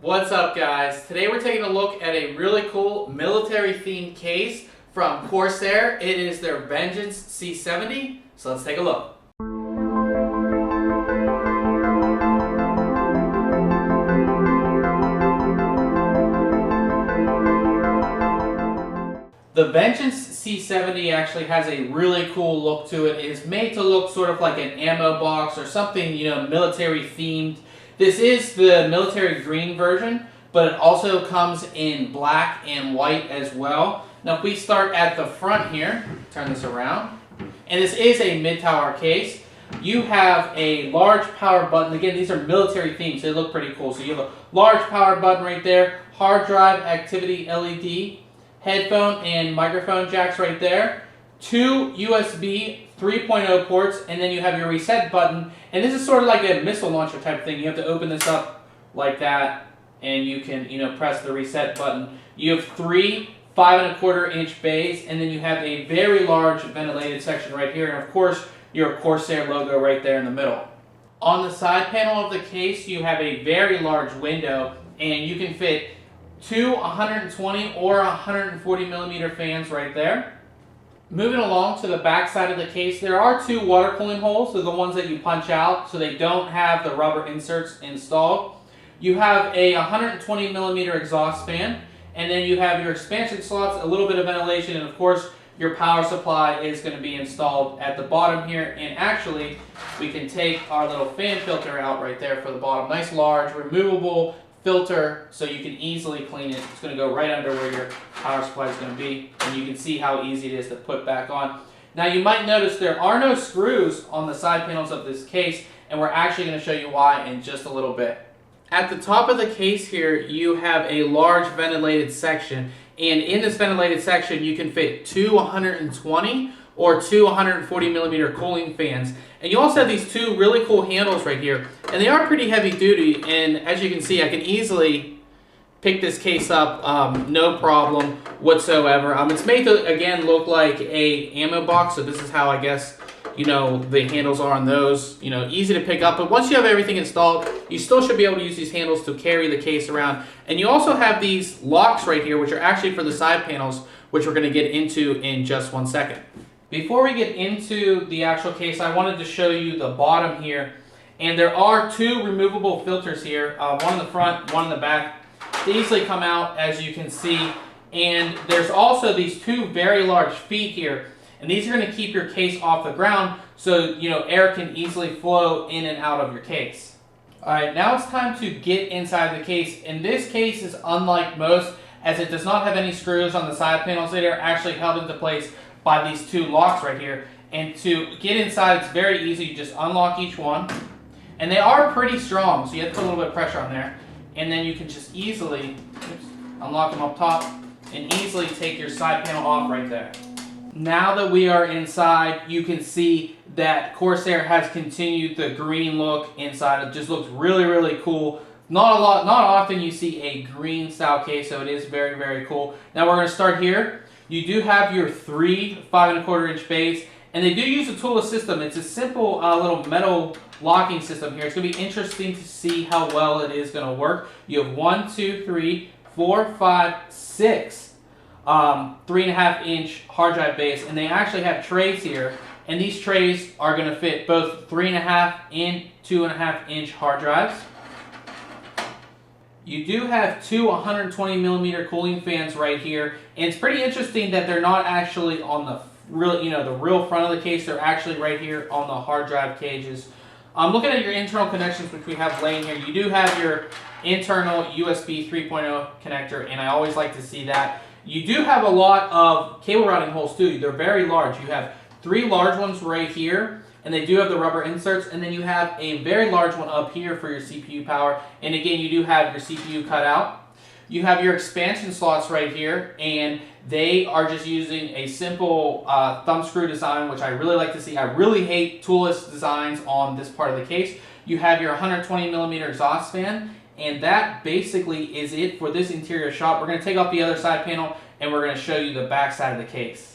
What's up, guys? Today we're taking a look at a really cool military themed case from Corsair. It is their Vengeance C70, so let's take a look. The Vengeance C70 actually has a really cool look to it. It is made to look sort of like an ammo box or something, military themed. This is the military green version, but it also comes in black and white as well. Now if we start at the front here, turn this around, and this is a mid-tower case. You have a large power button. Again, these are military themed, so they look pretty cool. So you have a large power button right there, hard drive activity LED, headphone and microphone jacks right there, two USB 3.0 ports, and then you have your reset button. And this is sort of like a missile launcher type thing. You have to open this up like that, and you can press the reset button. You have three 5¼ inch bays, and then you have a very large ventilated section right here, and of course your Corsair logo right there in the middle. On the side panel of the case, you have a very large window, and you can fit two 120 or 140 millimeter fans right there. Moving along to the back side of the case, there are two water cooling holes. They're the ones that you punch out, so they don't have the rubber inserts installed. You have a 120 millimeter exhaust fan, and then you have your expansion slots, a little bit of ventilation, and of course your power supply is going to be installed at the bottom here. And actually, we can take our little fan filter out right there for the bottom. Nice large removable filter, so you can easily clean it. It's going to go right under where your power supply is going to be, and you can see how easy it is to put back on. Now you might notice there are no screws on the side panels of this case, and we're actually going to show you why in just a little bit. At the top of the case here, you have a large ventilated section, and in this ventilated section you can fit two 120 or two 140 millimeter cooling fans. And you also have these two really cool handles right here, and they are pretty heavy duty, and as you can see, I can easily pick this case up no problem whatsoever. It's made to, again, look like a ammo box, so this is how I guess the handles are on those. Easy to pick up, but once you have everything installed, you still should be able to use these handles to carry the case around. And you also have these locks right here, which are actually for the side panels, which we're going to get into in just one second. Before we get into the actual case, I wanted to show you the bottom here. And there are two removable filters here, one in the front, one in the back. They easily come out, as you can see. And there's also these two very large feet here. And these are going to keep your case off the ground, so air can easily flow in and out of your case. Alright, now it's time to get inside the case. And this case is unlike most, as it does not have any screws on the side panels. They are actually held into place by these two locks right here. And to get inside, it's very easy. You just unlock each one, and they are pretty strong, so you have to put a little bit of pressure on there, and then you can just easily unlock them up top and easily take your side panel off right there. Now that we are inside, you can see that Corsair has continued the green look inside. It just looks really, really cool. Not often you see a green style case, so it is very, very cool. Now we're going to start here. You do have your three 5¼ inch bays, and they do use a toolless system. It's a simple little metal locking system here. It's going to be interesting to see how well it is going to work. You have 1, 2, 3, 4, 5, 6 3.5 inch hard drive bays, and they actually have trays here, and these trays are going to fit both 3.5 and 2.5 inch hard drives. You do have two 120 millimeter cooling fans right here, and it's pretty interesting that they're not actually on the real front of the case. They're actually right here on the hard drive cages. Looking at your internal connections, which we have laying here, you do have your internal USB 3.0 connector, and I always like to see that. You do have a lot of cable routing holes too. They're very large. You have three large ones right here, and they do have the rubber inserts, and then you have a very large one up here for your CPU power, and again, you do have your CPU cut out. You have your expansion slots right here, and they are just using a simple thumb screw design, which I really like to see. I really hate toolless designs on this part of the case. You have your 120 millimeter exhaust fan, and that basically is it for this interior shot. We're going to take off the other side panel, and we're going to show you the back side of the case.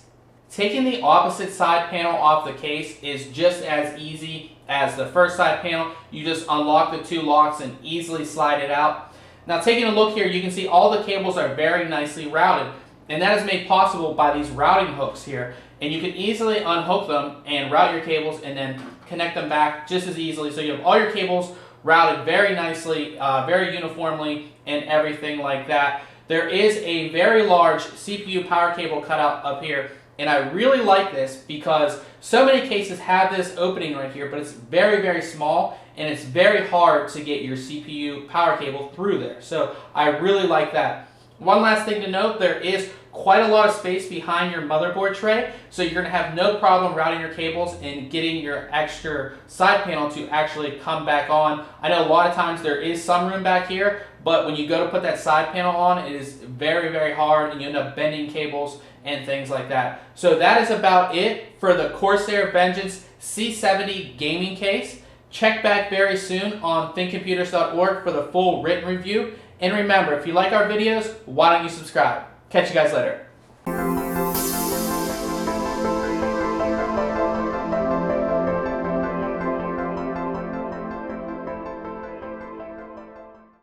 Taking the opposite side panel off the case is just as easy as the first side panel. You just unlock the two locks and easily slide it out. Now taking a look here, you can see all the cables are very nicely routed, and that is made possible by these routing hooks here. And you can easily unhook them and route your cables and then connect them back just as easily. So you have all your cables routed very nicely, very uniformly, and everything like that. There is a very large CPU power cable cutout up here, and I really like this because so many cases have this opening right here, but it's very, very small, and it's very hard to get your CPU power cable through there. So I really like that. One last thing to note, there is quite a lot of space behind your motherboard tray, so you're going to have no problem routing your cables and getting your extra side panel to actually come back on. I know a lot of times there is some room back here, but when you go to put that side panel on, it is very, very hard, and you end up bending cables and things like that. So that is about it for the Corsair Vengeance C70 gaming case. Check back very soon on ThinkComputers.org for the full written review. And remember, if you like our videos, why don't you subscribe? Catch you guys later.